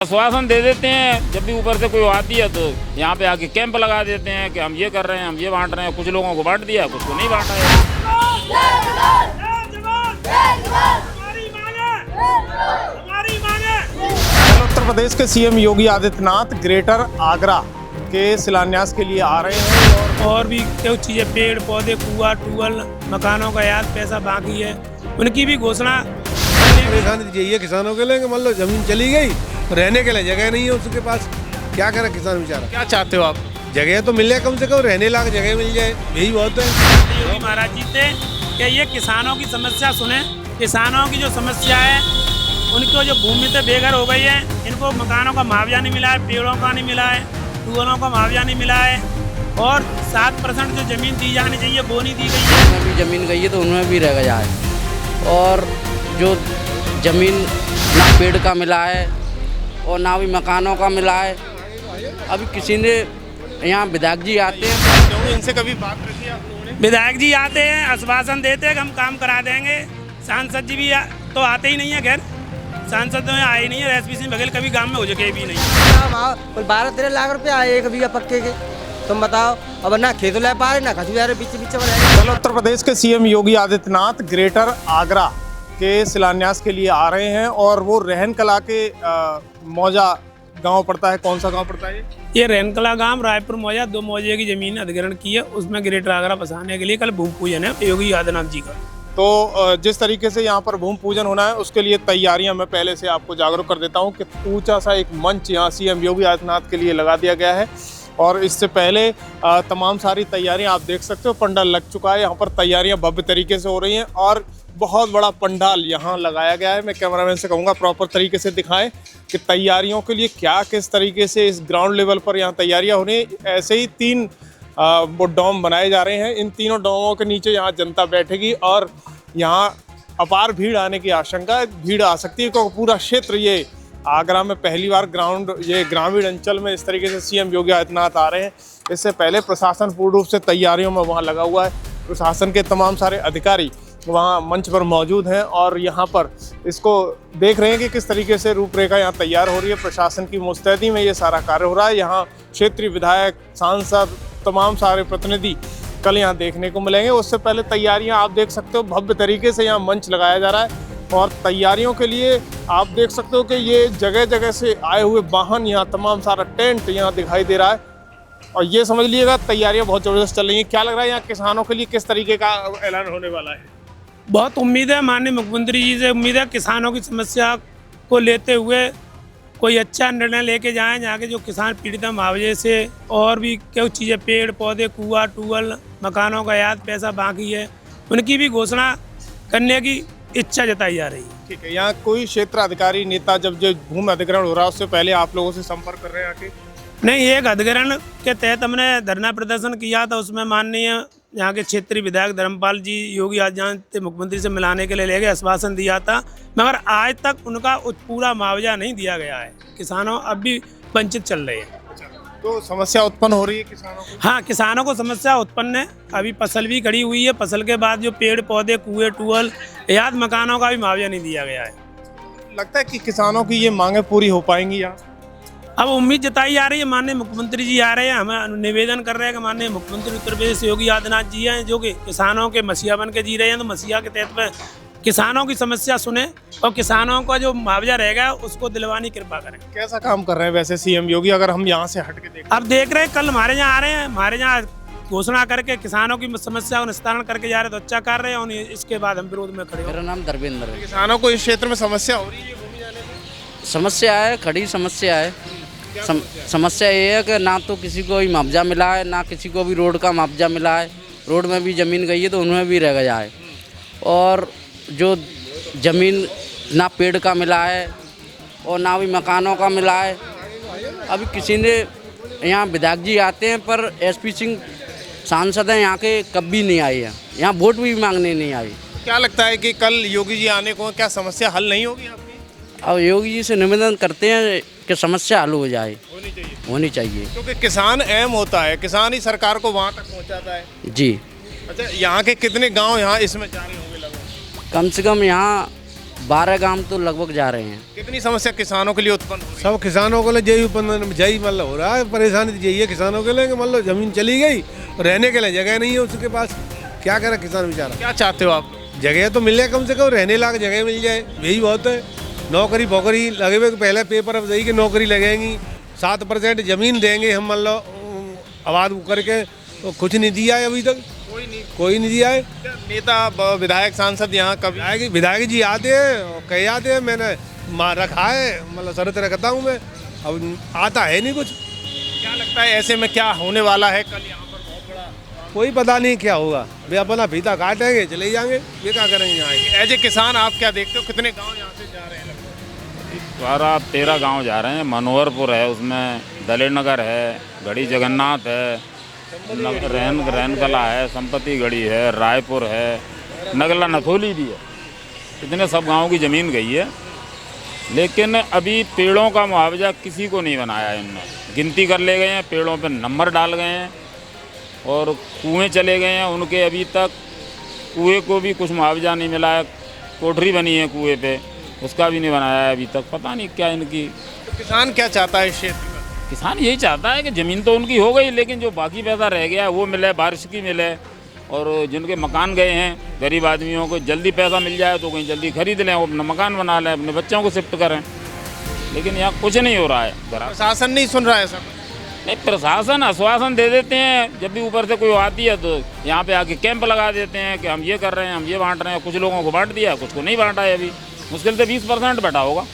आश्वासन दे देते हैं, जब भी ऊपर से कोई आती है तो यहाँ पे आके कैंप लगा देते हैं कि हम ये कर रहे हैं, हम ये बांट रहे हैं। कुछ लोगों को बांट दिया, कुछ को नहीं बांटा है। उत्तर प्रदेश के सीएम योगी आदित्यनाथ ग्रेटर आगरा के शिलान्यास के लिए आ रहे हैं और भी कुछ चीज़ें, पेड़ पौधे, कुआं, ट्यूबवेल, मकानों का याद पैसा बाकी है, उनकी भी घोषणा। परेशानी चाहिए किसानों के लिए, मान लो जमीन चली गई, रहने के लिए जगह नहीं है उसके पास, क्या करे किसान बेचारा। क्या चाहते हो आप? जगह तो मिल जाए, कम से कम रहने लायक जगह मिल जाए, यही बहुत है। योगी महाराज जी थे कि ये किसानों की समस्या सुने, किसानों की जो समस्या है, उनको जो भूमि से बेघर हो गई है, इनको मकानों का मुआवजा नहीं मिला है, पेड़ों का नहीं मिला है, ट्यूबवेलों का मुआवजा नहीं मिला है, और 7% जो जमीन दी जानी चाहिए वो नहीं दी गई है। उनमें भी जमीन गई है तो उनमें भी रह गया है, और जो जमीन ना पेड़ का मिला है और ना भी मकानों का मिला है। अभी किसी ने यहाँ विधायक जी आते हैं, इनसे कभी बात रखी है आप लोगों ने? विधायक जी आते हैं, आश्वासन देते हैं कि हम काम करा देंगे। सांसद जी भी तो आते ही नहीं है, खैर सांसद तो आए ही नहीं है। एसपी सिंह बघेल कभी गांव में हो चुके भी नहीं। 12-13 लाख रुपए आए एक बीघा पक्के के, तुम बताओ। अब ना खेत ले पा रहे ना खसू जा रहे, पीछे कल उत्तर प्रदेश के सीएम योगी आदित्यनाथ ग्रेटर आगरा के शिलान्यास के लिए आ रहे हैं और वो रहन कला के मौजा गांव पड़ता है। कौन सा गांव पड़ता है ये रहनकला गांव, रायपुर मौजा, 2 मौजे की जमीन अधिग्रहण की है, उसमें ग्रेटर आगरा बसाने के लिए कल भूमि पूजन है योगी आदित्यनाथ जी का। तो जिस तरीके से यहाँ पर भूमि पूजन होना है उसके लिए तैयारियां मैं पहले से आपको जागरूक कर देता हूँ कि ऊंचा सा एक मंच यहाँ सीएम योगी आदित्यनाथ के लिए लगा दिया गया है और इससे पहले तमाम सारी तैयारियां आप देख सकते हो। पंडाल लग चुका है, यहाँ पर तैयारियां भव्य तरीके से हो रही हैं और बहुत बड़ा पंडाल यहाँ लगाया गया है। मैं कैमरामैन से कहूँगा प्रॉपर तरीके से दिखाएं कि तैयारियों के लिए क्या किस तरीके से इस ग्राउंड लेवल पर यहाँ तैयारियाँ हो रही हैं। ऐसे ही 3 वो डोम बनाए जा रहे हैं। इन तीनों डोमों के नीचे यहाँ जनता बैठेगी और यहाँ अपार भीड़ आने की आशंका है। भीड़ आ सकती है क्योंकि पूरा क्षेत्र ये आगरा में पहली बार ये ग्रामीण अंचल में इस तरीके से सीएम योगी आदित्यनाथ आ रहे हैं। इससे पहले प्रशासन पूर्ण रूप से तैयारियों में वहाँ लगा हुआ है। प्रशासन के तमाम सारे अधिकारी वहाँ मंच पर मौजूद हैं और यहाँ पर इसको देख रहे हैं कि किस तरीके से रूपरेखा यहाँ तैयार हो रही है। प्रशासन की मुस्तैदी में ये सारा कार्य हो रहा है। यहाँ क्षेत्रीय विधायक, सांसद, तमाम सारे प्रतिनिधि कल यहाँ देखने को मिलेंगे। उससे पहले तैयारियां आप देख सकते हो, भव्य तरीके से यहाँ मंच लगाया जा रहा है और तैयारियों के लिए आप देख सकते हो कि ये जगह जगह से आए हुए वाहन, यहाँ तमाम सारा टेंट यहाँ दिखाई दे रहा है और ये समझ लीजिएगा तैयारियां बहुत ज़बरदस्त चल रही हैं। क्या लग रहा है यहाँ किसानों के लिए किस तरीके का ऐलान होने वाला है? बहुत उम्मीद है, माननीय मुख्यमंत्री जी से उम्मीद है किसानों की समस्या को लेते हुए कोई अच्छा निर्णय लेके जाएं, जहाँ के जो किसान पीड़ित हैं मुआवजे से और भी कुछ चीज़ें, पेड़ पौधे, कुआं, ट्यूबवेल, मकानों का याद पैसा बाकी है, उनकी भी घोषणा करने की इच्छा जताई जा रही है। ठीक है, यहाँ कोई क्षेत्र अधिकारी नेता जब जो भूमि अधिग्रहण हो रहा है उससे पहले आप लोगों से संपर्क कर रहे हैं आके? नहीं, एक अधिग्रहण के तहत हमने धरना प्रदर्शन किया था, उसमें माननीय यहाँ के क्षेत्रीय विधायक धर्मपाल जी योगी आदित्यनाथ मुख्यमंत्री से मिलाने के लिए ले गए, आश्वासन दिया था, मगर आज तक उनका पूरा मुआवजा नहीं दिया गया है। किसानों अब भी वंचित चल रहे हैं। तो समस्या उत्पन्न हो रही है किसानों को? हाँ, किसानों को समस्या उत्पन्न है। अभी फसल भी खड़ी हुई है, फसल के बाद जो पेड़ पौधे, कुएं, ट्यूबवेल, याद मकानों का भी मुआवजा नहीं दिया गया है। लगता है कि किसानों की ये मांगे पूरी हो पाएंगी यहाँ? अब उम्मीद जताई जा रही है, माननीय मुख्यमंत्री जी आ रहे हैं, हमें निवेदन कर रहे हैं कि माननीय मुख्यमंत्री उत्तर प्रदेश योगी आदित्यनाथ जी हैं, जो कि किसानों के मसीहा बन के जी रहे हैं, तो मसीहा के तहत में किसानों की समस्या सुने और किसानों का जो मुआवजा रहेगा उसको दिलवानी कृपा करें। कैसा काम कर रहे हैं वैसे सीएम योगी, अगर हम यहाँ से हट के देखें? अब देख रहे हैं, कल हमारे यहाँ आ रहे हैं, हमारे यहाँ घोषणा करके किसानों की समस्या का निस्तारण करके जा रहे हैं, तो अच्छा कर रहे हैं और इसके बाद हम विरोध में खड़े। मेरा नाम धर्मेंद्र है। किसानों को इस क्षेत्र में समस्या हो रही है घूमने जाने में? समस्या है, खड़ी समस्या है। समस्या ये है कि ना तो किसी को भी मुआवजा मिला है, ना किसी को भी रोड का मुआवजा मिला है। रोड में भी ज़मीन गई है तो उनमें भी रह गया है, और जो ज़मीन ना पेड़ का मिला है और ना भी मकानों का मिला है। अभी किसी ने यहाँ विधायक जी आते हैं पर एसपी सिंह सांसद हैं यहाँ के, कभी नहीं आए हैं, यहाँ वोट भी मांगने नहीं आए। क्या लगता है कि कल योगी जी आने को क्या समस्या हल नहीं होगी आपकी? अब योगी जी से निवेदन करते हैं कि समस्या हल हो जाए, होनी चाहिए। क्योंकि किसान अहम होता है, किसान ही सरकार को वहाँ तक पहुँचाता है। जी। अच्छा, यहाँ के कितने गांव यहाँ इसमें जा रहे होंगे लगभग? कम से कम यहाँ 12 गांव तो लगभग जा रहे हैं। कितनी समस्या किसानों के लिए उत्पन्न हो रही है? सब किसानों को लिए यही उत्पन्न यही मतलब हो रहा है, परेशानी तो यही है किसानों के लिए कि मतलब जमीन चली गई, रहने के लिए जगह नहीं है उसके पास, क्या करे किसान बेचारा। क्या चाहते हो आप लोग? जगह तो मिल जाए, कम से कम रहने लायक जगह मिल जाए, यही बहुत है। नौकरी बोकरी लगे हुए, पहले पेपर अब यही कि नौकरी लगेंगी, 7% जमीन देंगे हम, मतलब आबाद करके, तो कुछ नहीं दिया है अभी तक, कोई नहीं दिया है। नेता विधायक सांसद यहाँ कभी विधायक जी आते हैं और कहे आते हैं, मैंने रखा है, मतलब शरत रखता हूँ मैं, अब आता है नहीं कुछ। क्या लगता है ऐसे में क्या होने वाला है कल यहाँ पर? बहुत बड़ा कोई पता नहीं क्या होगा, वे अपना फीता काटेंगे चले जाएंगे, ये क्या करेंगे यहाँ। एज ए किसान आप क्या देखते हो, कितने गांव यहाँ से जा रहे हैं? 12-13 गांव जा रहे हैं। मनोहरपुर है, उसमें दलेर नगर है, गढ़ी जगन्नाथ है, रैन कला है, संपत्ति गढ़ी है, रायपुर है, नगला नथोली भी है। इतने सब गांवों की ज़मीन गई है, लेकिन अभी पेड़ों का मुआवजा किसी को नहीं बनाया इनने। गिनती कर ले गए हैं, पेड़ों पे नंबर डाल गए हैं और कुएं चले गए हैं उनके, अभी तक कुएं को भी कुछ मुआवजा नहीं मिला है। कोठरी बनी है कुएं पे, उसका भी नहीं बनाया है अभी तक। पता नहीं क्या इनकी। तो किसान क्या चाहता है इस क्षेत्र में? किसान यही चाहता है कि ज़मीन तो उनकी हो गई, लेकिन जो बाकी पैसा रह गया है वो मिले, बारिश की मिले, और जिनके मकान गए हैं गरीब आदमियों को जल्दी पैसा मिल जाए तो कहीं जल्दी खरीद लें, वो अपना मकान बना लें, अपने बच्चों को शिफ्ट करें। लेकिन यहाँ कुछ नहीं हो रहा है। प्रशासन नहीं सुन रहा है सब। नहीं, प्रशासन आश्वासन दे देते हैं, जब भी ऊपर से कोई आती है तो यहाँ पे आके कैंप लगा देते हैं कि हम ये कर रहे हैं, हम ये बांट रहे हैं। कुछ लोगों को बांट दिया, कुछ को नहीं बांटा है। अभी मुश्किल से 20% बैठा होगा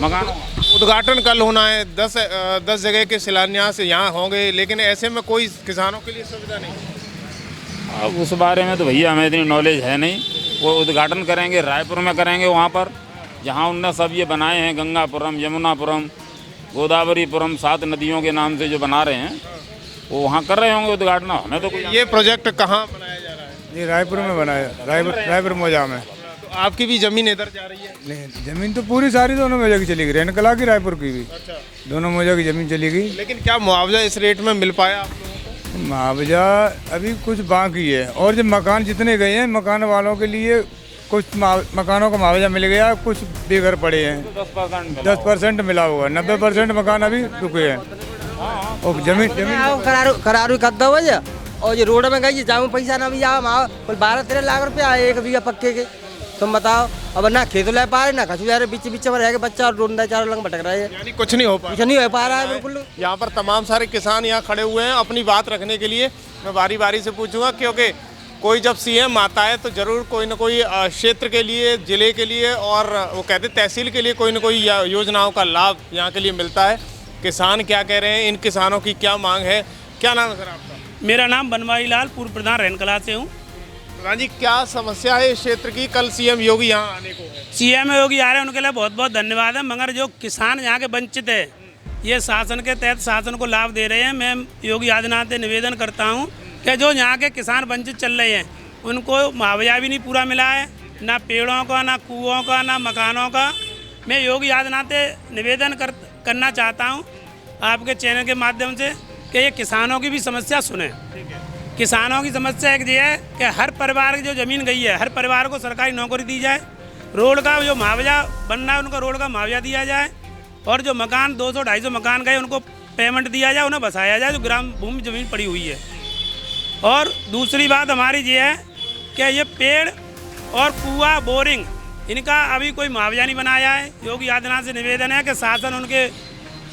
मकान। उद्घाटन कल होना है, 10 जगह के शिलान्यास यहाँ होंगे, लेकिन ऐसे में कोई किसानों के लिए सुविधा नहीं। अब उस बारे में तो भैया हमें इतनी नॉलेज है नहीं। वो उद्घाटन करेंगे रायपुर में करेंगे, वहाँ पर जहाँ उनने सब ये बनाए हैं, गंगापुरम, यमुनापुरम, गोदावरीपुरम, 7 नदियों के नाम से जो बना रहे हैं, वो वहाँ कर रहे होंगे उद्घाटन। हमें तो कोई। ये प्रोजेक्ट कहाँ बनाया जा रहा है? ये रायपुर में बनाया, रायपुर मौजा में। तो आपकी भी जमीन इधर जा रही है? नहीं, जमीन तो पूरी सारी दोनों मौजा की चली गई, रेनकला की, रायपुर की भी। अच्छा। दोनों मौजा की जमीन चली गई। लेकिन क्या मुआवजा इस रेट में मिल पाया आप लोगों को? मुआवजा अभी कुछ बाकी है, और जो मकान जितने गए हैं, मकान वालों के लिए कुछ मकानों का मुआवजा मिल गया, कुछ बेघर पड़े हैं। 10% मिला होगा, 90% मकान अभी रुके हैं। और जमीन करारू कर दो भैया, और ये रोड में गई जाऊँ पैसा ना भी जाओ, 12-13 लाख रुपया आए एक बीघा पक्के के। तुम बताओ, अब ना खेत ले पा रहे ना कछु जा रहे, बीच में रह के बच्चा और रोड चारों लंग भटक रहे हैं, यानी कुछ नहीं हो पा कुछ नहीं हो पा रहा है बिल्कुल। यहाँ पर तमाम सारे किसान यहाँ खड़े हुए हैं अपनी बात रखने के लिए। मैं बारी बारी से पूछूंगा, क्योंकि कोई जब सीएम आता है तो जरूर कोई ना कोई क्षेत्र के लिए, जिले के लिए, और वो कहते तहसील के लिए कोई ना कोई योजनाओं का लाभ यहाँ के लिए मिलता है। किसान क्या कह रहे हैं, इन किसानों की क्या मांग है? क्या नाम है सर आपका? मेरा नाम बनवारी लाल, पूर्व प्रधान रैनकला से हूँ। प्रधान जी, क्या समस्या है इस क्षेत्र की? कल सीएम योगी यहाँ आने को है। सीएम योगी आ रहे हैं, उनके लिए बहुत बहुत धन्यवाद है, मगर जो किसान यहाँ के वंचित है, ये शासन के तहत शासन को लाभ दे रहे हैं। मैं योगी आदित्यनाथ से निवेदन करता हूँ कि जो यहाँ के किसान वंचित चल रहे हैं, उनको मुआवजा भी नहीं पूरा मिला है, ना पेड़ों का, ना कुओं का, ना मकानों का। मैं योगी आदित्यनाथ से निवेदन करना चाहता हूँ आपके चैनल के माध्यम से कि ये किसानों की भी समस्या सुने। किसानों की समस्या एक ये है कि हर परिवार की जो ज़मीन गई है, हर परिवार को सरकारी नौकरी दी जाए, रोड का जो मुआवजा बन रहा है उनको रोड का मुआवजा दिया जाए, और जो मकान 200-250 मकान गए उनको पेमेंट दिया जाए, उन्हें बसाया जाए जो ग्राम भूमि ज़मीन पड़ी हुई है। और दूसरी बात हमारी ये है कि ये पेड़ और कुआं, बोरिंग, इनका अभी कोई मुआवजा नहीं बनाया है। योगी आदित्यनाथ से निवेदन है कि शासन उनके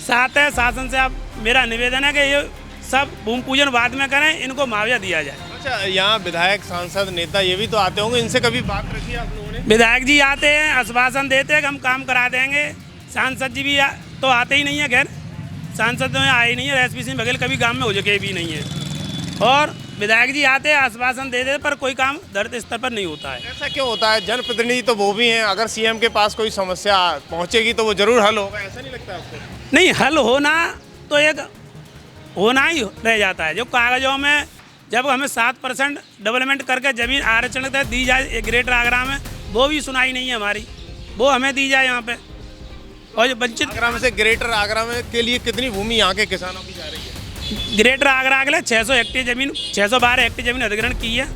साथ है, शासन से आप मेरा निवेदन है कि ये सब भूमि पूजन बाद में करें, इनको मुआवजा दिया जाए। अच्छा, यहाँ विधायक, सांसद, नेता ये भी तो आते होंगे, इनसे कभी बात रखी है आप लोगों ने? विधायक जी आते हैं, आश्वासन देते हैं कि हम काम करा देंगे। सांसद जी भी तो आते ही नहीं है, खैर सांसद तो आए ही नहीं है, एसपी सिंह बघेल कभी गाँव में हो जगह भी नहीं है। और विधायक जी आते हैं, आश्वासन दे देते, पर कोई काम धरत स्तर पर नहीं होता है। ऐसा क्यों होता है? जनप्रतिनिधि तो वो भी हैं, अगर सीएम के पास कोई समस्या पहुंचेगी तो वो जरूर हल होगा, ऐसा नहीं लगता आपको? नहीं, हल होना तो एक होना ही रह जाता है। जो कागजों में जब हमें 7% डेवलपमेंट करके ज़मीन आरक्षण तक दी जाए ग्रेटर आगरा में, वो भी सुनाई नहीं है हमारी, वो हमें दी जाए यहाँ पे। और जो वंचित आगरा में से ग्रेटर आगरा में के लिए कितनी भूमि यहाँ के किसानों की जा रही है? ग्रेटर आगरा के लिए 600 हेक्टेयर ज़मीन, 612 हेक्टेयर ज़मीन अधिग्रहण की है,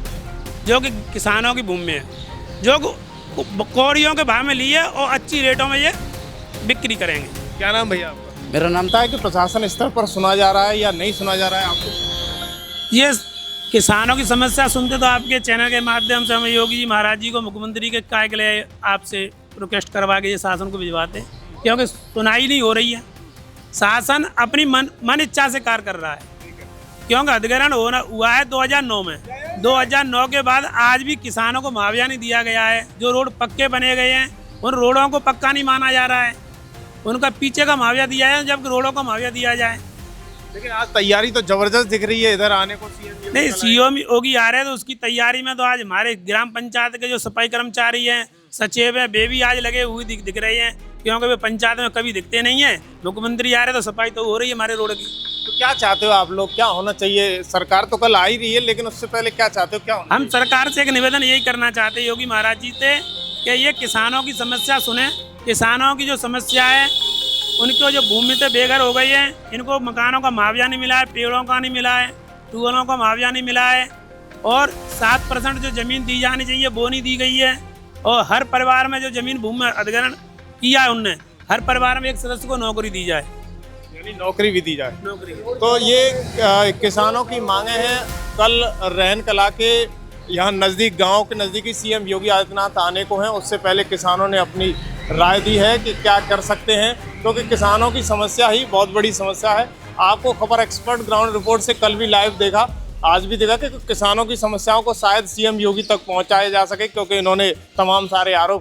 जो कि किसानों की भूमि में है। जो कौड़ियों के भाव में लिए और अच्छी रेटों में ये बिक्री करेंगे। क्या नाम भैया आपका? मेरा नाम लगता है कि प्रशासन स्तर पर सुना जा रहा है या नहीं सुना जा रहा है आपको? ये किसानों की समस्या सुनते तो आपके चैनल के माध्यम से हम योगी जी महाराज जी को, मुख्यमंत्री के काय के लिए आपसे रिक्वेस्ट करवा के ये शासन को भिजवाते हैं, क्योंकि सुनाई नहीं हो रही है। शासन अपनी मन इच्छा से कार्य कर रहा है, क्योंकि अधिग्रहण हुआ है 2009 में। 2009 के बाद आज भी किसानों को मुआवजा नहीं दिया गया है। जो रोड पक्के बने गए हैं उन रोडों को पक्का नहीं माना जा रहा है, उनका पीछे का मुआवजा दिया है, जबकि रोडों का मुआवजा दिया जाए। लेकिन आज तैयारी तो जबरदस्त दिख रही है इधर आने को। सीएम नहीं, सीएम योगी आ रहे हैं तो उसकी तैयारी में तो आज हमारे ग्राम पंचायत के जो सफाई कर्मचारी हैं, सचिव हैं, वे भी आज लगे हुए दिख रहे हैं, क्योंकि वे पंचायत में कभी दिखते नहीं है। मुख्यमंत्री आ रहे तो सफाई तो हो रही है हमारे रोड की। तो क्या चाहते हो आप लोग, क्या होना चाहिए? सरकार तो कल आ ही रही है, लेकिन उससे पहले क्या चाहते हो, क्या होना हम सरकार से एक निवेदन यही करना चाहते हैं योगी महाराज जी से कि ये किसानों की समस्या सुने। किसानों की जो समस्या है, उनको जो भूमि से बेघर हो गई है, इनको मकानों का मुआवजा नहीं मिला है, पेड़ों का नहीं मिला है, ट्यूबवेलों का मुआवजा नहीं मिला है, और 7% जो ज़मीन दी जानी चाहिए वो नहीं दी गई है। और हर परिवार में जो ज़मीन भूमि अधिग्रहण किया है उनने, हर परिवार में एक सदस्य को नौकरी दी जाए, यानी नौकरी भी दी जाए। नौकरी। तो ये किसानों की मांगे हैं। कल रैन कला के यहाँ नज़दीक, गांव के नज़दीकी सीएम योगी आदित्यनाथ आने को हैं, उससे पहले किसानों ने अपनी राय दी है कि क्या कर सकते हैं, क्योंकि किसानों की समस्या ही बहुत बड़ी समस्या है। आपको खबर एक्सपर्ट ग्राउंड रिपोर्ट से कल भी लाइव देखा, आज भी देखा कि किसानों की समस्याओं को शायद सीएम योगी तक पहुंचाया जा सके, क्योंकि इन्होंने तमाम सारे आरोप